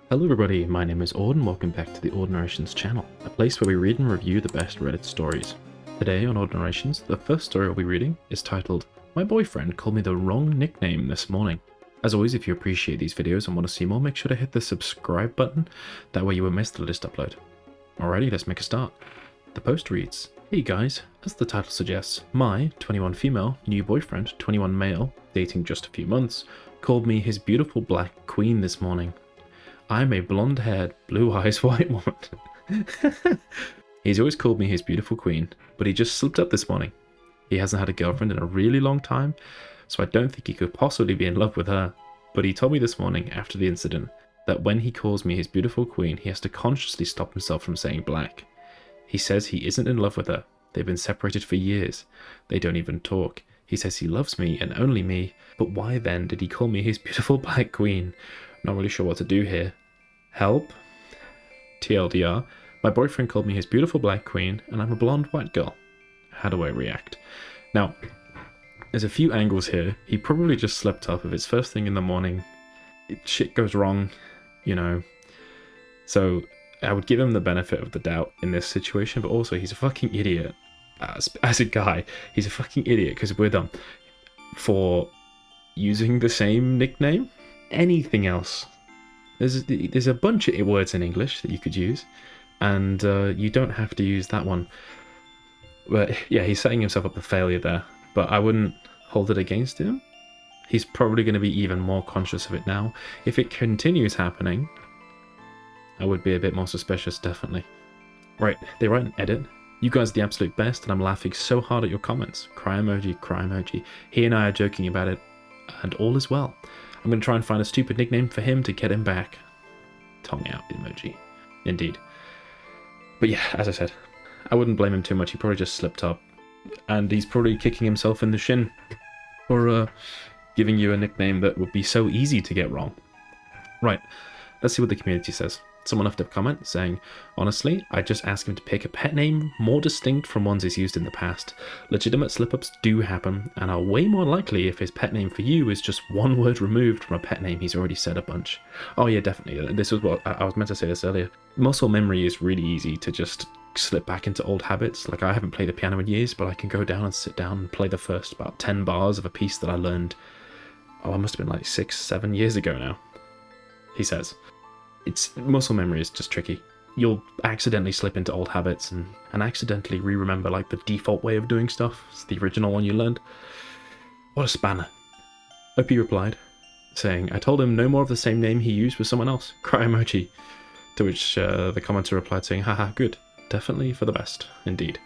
Hello everybody, my name is Aud and welcome back to the Aud Narrations channel, a place where we read and review the best Reddit stories. Today on Aud Narrations, the first story we'll be reading is titled, My Boyfriend Called Me the Wrong Nickname This Morning. As always, if you appreciate these videos and want to see more, make sure to hit the subscribe button, that way you won't miss the latest upload. Alrighty, let's make a start. The post reads, Hey guys, as the title suggests, my 21 female, new boyfriend, 21 male, dating just a few months, called me his beautiful black queen this morning. I'm a blonde-haired, blue-eyes white woman. He's always called me his beautiful queen, but he just slipped up this morning. He hasn't had a girlfriend in a really long time, so I don't think he could possibly be in love with her. But he told me this morning, after the incident, that when he calls me his beautiful queen, he has to consciously stop himself from saying black. He says he isn't in love with her. They've been separated for years. They don't even talk. He says he loves me and only me, but why then did he call me his beautiful black queen? Not really sure what to do here. Help? TLDR, my boyfriend called me his beautiful black queen, and I'm a blonde white girl. How do I react? Now, there's a few angles here. He probably just slept up if it's first thing in the morning. Shit goes wrong, you know. So I would give him the benefit of the doubt in this situation, but also he's a fucking idiot. As a guy, he's a fucking idiot because we're done. For using the same nickname? Anything else. There's a bunch of words in English that you could use, and you don't have to use that one. But yeah, he's setting himself up for failure there, but I wouldn't hold it against him. He's probably going to be even more conscious of it now. If it continues happening, I would be a bit more suspicious, definitely. Right, they write an edit. You guys are the absolute best, and I'm laughing so hard at your comments. Cry emoji, cry emoji. He and I are joking about it, and all is well. I'm going to try and find a stupid nickname for him to get him back. Tongue out emoji. Indeed. But yeah, as I said, I wouldn't blame him too much. He probably just slipped up. And he's probably kicking himself in the shin for giving you a nickname that would be so easy to get wrong. Right, let's see what the community says. Someone left a comment saying, honestly, I'd just ask him to pick a pet name more distinct from ones he's used in the past. Legitimate slip-ups do happen, and are way more likely if his pet name for you is just one word removed from a pet name he's already said a bunch. Oh yeah, definitely. This was what I was meant to say this earlier. Muscle memory is really easy to just slip back into old habits. Like, I haven't played the piano in years, but I can go down and sit down and play the first about 10 bars of a piece that I learned, I must have been like 6-7 years ago now, he says. Muscle memory is just tricky. You'll accidentally slip into old habits and accidentally re-remember like the default way of doing stuff. It's the original one you learned. What a spanner. OP replied, saying, I told him no more of the same name he used with someone else. Cry emoji. To which the commenter replied saying, haha, good. Definitely for the best. Indeed.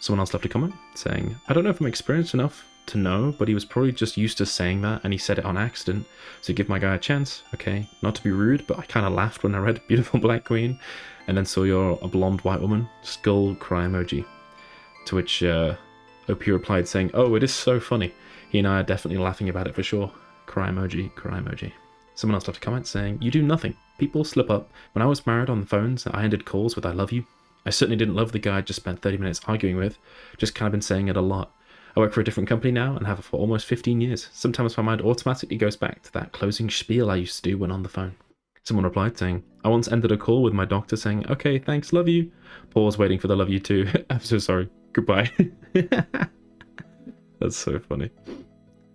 Someone else left a comment saying, I don't know if I'm experienced enough to know, but he was probably just used to saying that and he said it on accident, so give my guy a chance. Okay, not to be rude, but I kind of laughed when I read beautiful black queen and then saw you're a blonde white woman. Skull cry emoji. To which OP replied saying, oh, it is so funny. He and I are definitely laughing about it for sure. Cry emoji, cry emoji. Someone else left a comment saying, you do nothing. People slip up. When I was married on the phones, I ended calls with I love you. I certainly didn't love the guy I just spent 30 minutes arguing with. Just kind of been saying it a lot. I work for a different company now and have for almost 15 years. Sometimes my mind automatically goes back to that closing spiel I used to do when on the phone. Someone replied saying, I once ended a call with my doctor saying, okay, thanks, love you. Pause waiting for the love you too. I'm so sorry. Goodbye. That's so funny.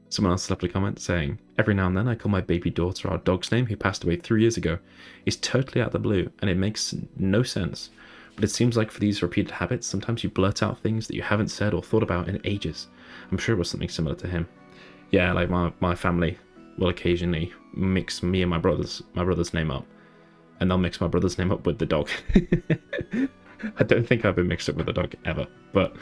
Someone else left a comment saying, every now and then I call my baby daughter our dog's name who passed away 3 years ago. It's totally out of the blue and it makes no sense. But it seems like for these repeated habits, sometimes you blurt out things that you haven't said or thought about in ages. I'm sure it was something similar to him. Yeah, like my family will occasionally mix me and my brother's name up. And they'll mix my brother's name up with the dog. I don't think I've been mixed up with a dog ever. But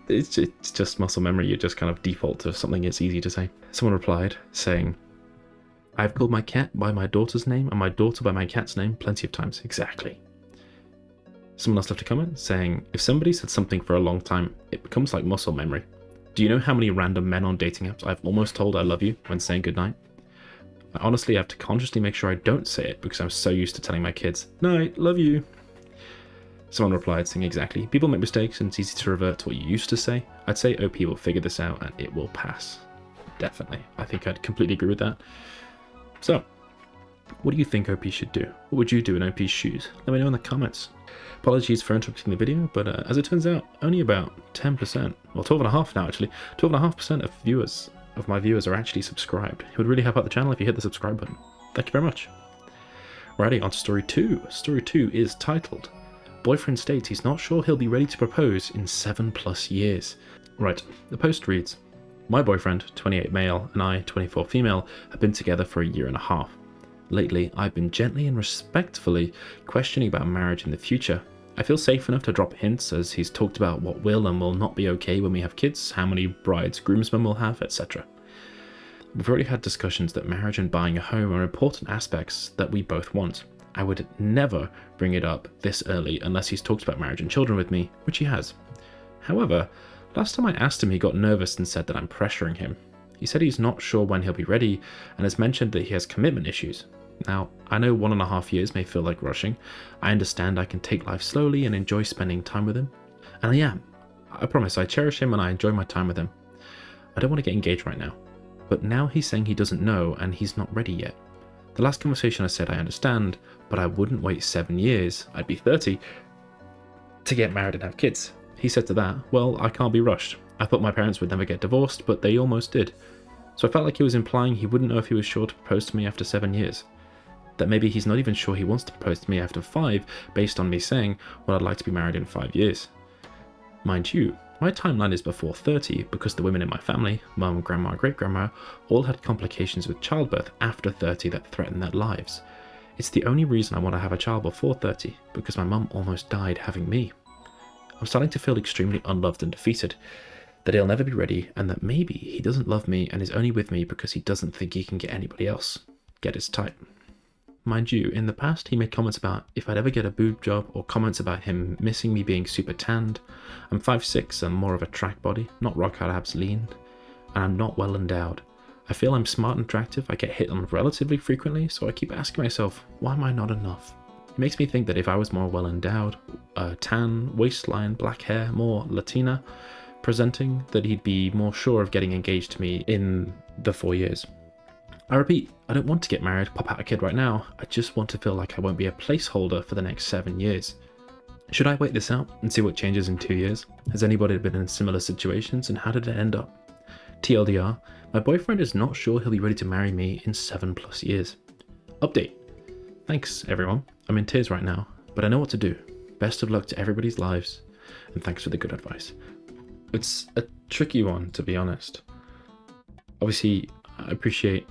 it's just muscle memory. You just kind of default to something it's easy to say. Someone replied saying, I've called my cat by my daughter's name and my daughter by my cat's name plenty of times. Exactly. Someone else left a comment saying, if somebody said something for a long time, it becomes like muscle memory. Do you know how many random men on dating apps I've almost told I love you when saying goodnight? I honestly have to consciously make sure I don't say it because I'm so used to telling my kids, night, love you. Someone replied saying exactly, people make mistakes and it's easy to revert to what you used to say. I'd say OP will figure this out and it will pass. Definitely. I think I'd completely agree with that. So, What do you think OP should do? What would you do in OP's shoes? Let me know in the comments. Apologies for interrupting the video, but as it turns out, only about 10%, well 12.5% now actually, 12.5% of my viewers are actually subscribed. It would really help out the channel if you hit the subscribe button. Thank you very much. Righty, on to story 2. Story 2 is titled, Boyfriend states he's not sure he'll be ready to propose in 7+ years. Right, the post reads, my boyfriend, 28 male, and I, 24 female, have been together for a year and a half. Lately, I've been gently and respectfully questioning about marriage in the future. I feel safe enough to drop hints as he's talked about what will and will not be okay when we have kids, how many brides groomsmen we'll have, etc. We've already had discussions that marriage and buying a home are important aspects that we both want. I would never bring it up this early unless he's talked about marriage and children with me, which he has. However, last time I asked him he got nervous and said that I'm pressuring him. He said he's not sure when he'll be ready and has mentioned that he has commitment issues. Now, I know 1.5 years may feel like rushing. I understand I can take life slowly and enjoy spending time with him. And I am. I promise I cherish him and I enjoy my time with him. I don't want to get engaged right now. But now he's saying he doesn't know and he's not ready yet. The last conversation I said I understand, but I wouldn't wait 7 years, I'd be 30, to get married and have kids. He said to that, well, I can't be rushed. I thought my parents would never get divorced, but they almost did. So I felt like he was implying he wouldn't know if he was sure to propose to me after 7 years. That maybe he's not even sure he wants to propose to me after 5, based on me saying, well, I'd like to be married in 5 years. Mind you, my timeline is before 30 because the women in my family, mum, grandma, great-grandma, all had complications with childbirth after 30 that threatened their lives. It's the only reason I want to have a child before 30, because my mum almost died having me. I'm starting to feel extremely unloved and defeated, that he'll never be ready, and that maybe he doesn't love me and is only with me because he doesn't think he can get anybody else. Get his type. Mind you, in the past he made comments about if I'd ever get a boob job, or comments about him missing me being super tanned. I'm 5'6", I'm more of a track body, not rock hard abs lean, and I'm not well endowed. I feel I'm smart and attractive, I get hit on relatively frequently, so I keep asking myself, why am I not enough? It makes me think that if I was more well endowed, tan, waistline, black hair, more Latina presenting, that he'd be more sure of getting engaged to me in the 4 years. I repeat, I don't want to get married, pop out a kid right now, I just want to feel like I won't be a placeholder for the next 7 years. Should I wait this out and see what changes in 2 years? Has anybody been in similar situations and how did it end up? TLDR, my boyfriend is not sure he'll be ready to marry me in 7+ years. Update. Thanks everyone, I'm in tears right now, but I know what to do. Best of luck to everybody's lives, and thanks for the good advice. It's a tricky one, to be honest. Obviously, I appreciate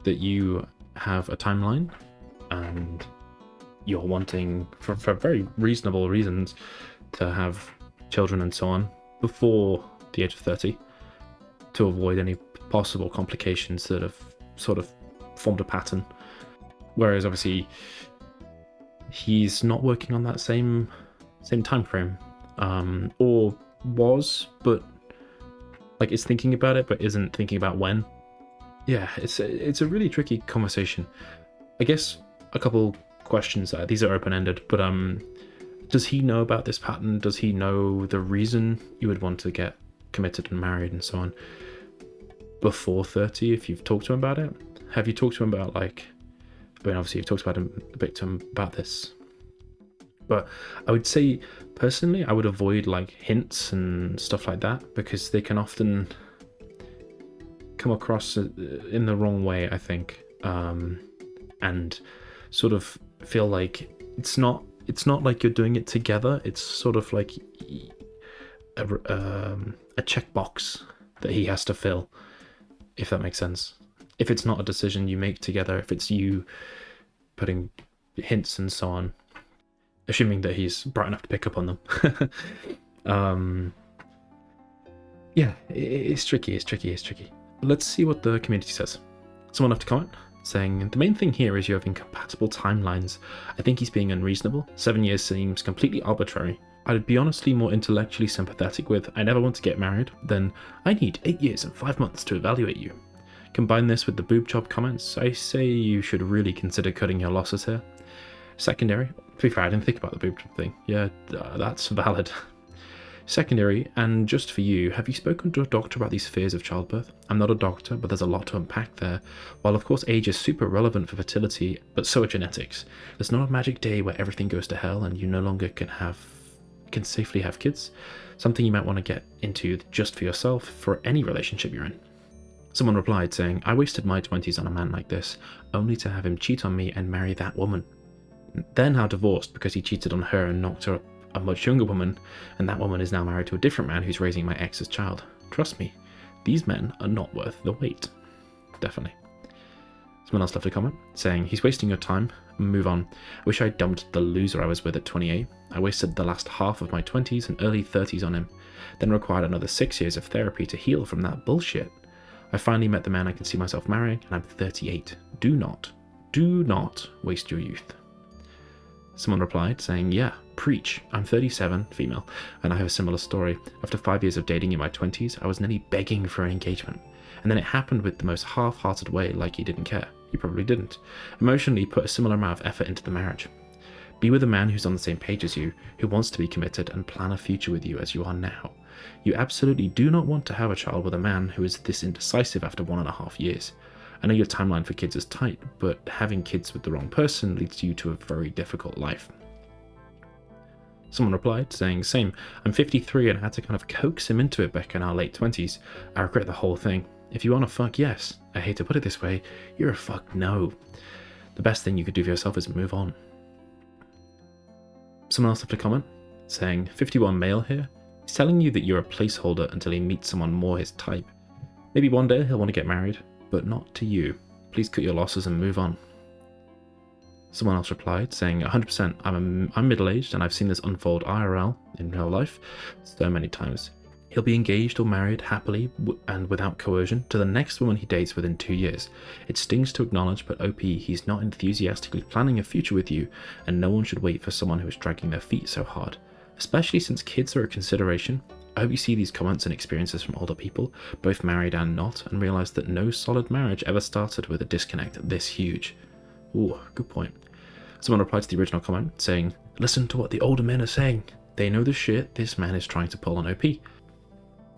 that you have a timeline and you're wanting, for very reasonable reasons, to have children and so on before the age of 30 to avoid any possible complications that have sort of formed a pattern. Whereas obviously he's not working on that same time frame, or was, but like is thinking about it but isn't thinking about when. Yeah, it's a really tricky conversation. I guess a couple questions. These are open-ended, but does he know about this pattern? Does he know the reason you would want to get committed and married and so on before 30? If you've talked to him about it, have you talked to him about, like, I mean, obviously you've talked about him a bit to him about this, but I would say personally I would avoid like hints and stuff like that because they can often come across in the wrong way, I think, and sort of feel like it's not like you're doing it together. It's sort of like a checkbox that he has to fill, if that makes sense. If it's not a decision you make together, if it's you putting hints and so on, assuming that he's bright enough to pick up on them. Yeah, it's tricky. Let's see what the community says. Someone left a comment saying, the main thing here is you have incompatible timelines. I think he's being unreasonable. 7 years seems completely arbitrary. I'd be honestly more intellectually sympathetic with, I never want to get married, than I need 8 years and 5 months to evaluate you. Combine this with the boob job comments, I say you should really consider cutting your losses here. Secondary, to be fair, I didn't think about the boob job thing. Yeah, that's valid. Secondary, and just for you, have you spoken to a doctor about these fears of childbirth? I'm not a doctor, but there's a lot to unpack there. While of course age is super relevant for fertility, but so are genetics. There's not a magic day where everything goes to hell and you no longer can safely have kids. Something you might want to get into just for yourself, for any relationship you're in. Someone replied saying, I wasted my 20s on a man like this, only to have him cheat on me and marry that woman. They're now divorced because he cheated on her and knocked her up a much younger woman, and that woman is now married to a different man who's raising my ex's child. Trust me, these men are not worth the wait. Definitely. Someone else left a comment saying, he's wasting your time, move on. I wish I dumped the loser I was with at 28. I wasted the last half of my 20s and early 30s on him, then required another 6 years of therapy to heal from that bullshit. I finally met the man I can see myself marrying, and I'm 38. Do not waste your youth. Someone replied saying, yeah, preach. I'm 37, female, and I have a similar story. After 5 years of dating in my 20s, I was nearly begging for an engagement. And then it happened with the most half-hearted way, like he didn't care. He probably didn't. Emotionally, put a similar amount of effort into the marriage. Be with a man who's on the same page as you, who wants to be committed and plan a future with you as you are now. You absolutely do not want to have a child with a man who is this indecisive after 1.5 years. I know your timeline for kids is tight, but having kids with the wrong person leads you to a very difficult life. Someone replied saying, same, I'm 53 and had to kind of coax him into it back in our late 20s. I regret the whole thing. If you want to fuck, yes. I hate to put it this way, you're a fuck no. The best thing you could do for yourself is move on. Someone else left a comment saying, 51 male here. He's telling you that you're a placeholder until he meets someone more his type. Maybe one day he'll want to get married, but not to you. Please cut your losses and move on. Someone else replied saying, 100%, I'm middle-aged and I've seen this unfold IRL in real life so many times. He'll be engaged or married happily and without coercion to the next woman he dates within 2 years. It stings to acknowledge, but OP, he's not enthusiastically planning a future with you, and no one should wait for someone who is dragging their feet so hard. Especially since kids are a consideration. I hope you see these comments and experiences from older people, both married and not, and realise that no solid marriage ever started with a disconnect this huge. Ooh, good point. Someone replied to the original comment saying, listen to what the older men are saying. They know the shit this man is trying to pull on OP.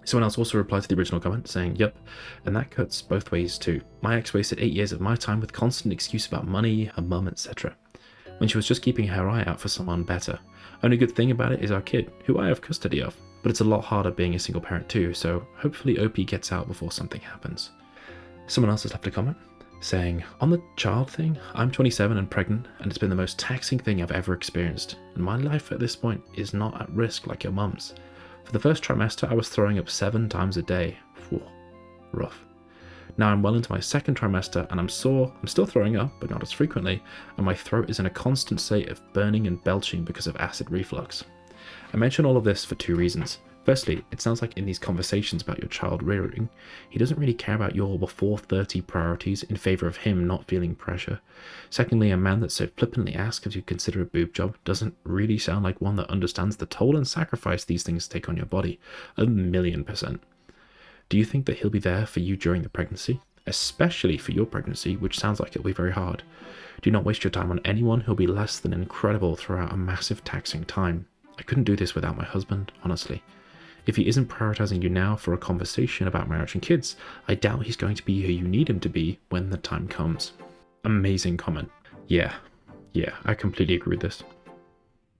Someone else also replied to the original comment saying, yep, and that cuts both ways too. My ex wasted 8 years of my time with constant excuse about money, her mum, etc. when she was just keeping her eye out for someone better. Only good thing about it is our kid, who I have custody of. But it's a lot harder being a single parent too, so hopefully OP gets out before something happens. Someone else has left a comment saying, on the child thing, I'm 27 and pregnant, and it's been the most taxing thing I've ever experienced, and my life at this point is not at risk like your mum's. For the first trimester, I was throwing up 7 times a day. Whew, rough. Now I'm well into my second trimester and I'm sore, I'm still throwing up, but not as frequently, and my throat is in a constant state of burning and belching because of acid reflux. I mention all of this for 2 reasons. Firstly, it sounds like in these conversations about your child rearing, he doesn't really care about your before 30 priorities in favour of him not feeling pressure. Secondly, a man that so flippantly asks if you consider a boob job doesn't really sound like one that understands the toll and sacrifice these things take on your body. 1,000,000%. Do you think that he'll be there for you during the pregnancy? Especially for your pregnancy, which sounds like it'll be very hard. Do not waste your time on anyone who'll be less than incredible throughout a massive taxing time. I couldn't do this without my husband, honestly. If he isn't prioritizing you now for a conversation about marriage and kids, I doubt he's going to be who you need him to be when the time comes. Amazing comment. Yeah, I completely agree with this.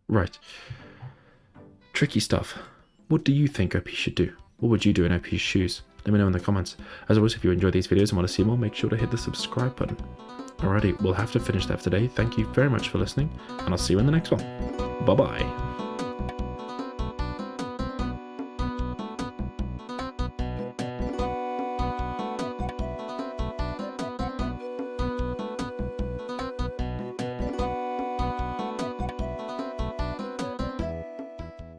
Right. Tricky stuff. What do you think OP should do? What would you do in OP's shoes? Let me know in the comments. As always, if you enjoy these videos and want to see more, make sure to hit the subscribe button. Alrighty, we'll have to finish that for today. Thank you very much for listening, and I'll see you in the next one. Bye-bye.